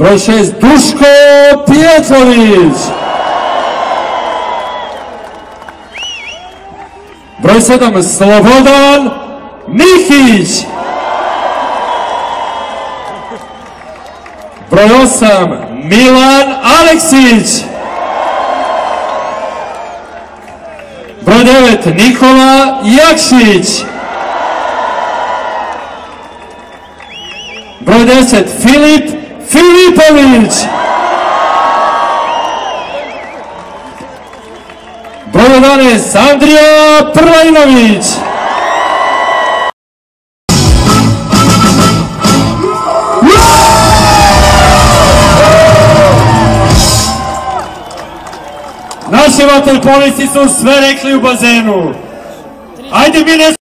Broj 6 Duško Pijetlović. Broj 7 Slobodan Mihić. Broj 8 Milan Aleksić. Broj 9 Nikola Jakšić. Broj 10 Filip Filipović. Broj 11 Andrija Prlajnović. Naši vaterpolisti su sve rekli u bazenu. Ajde mi ne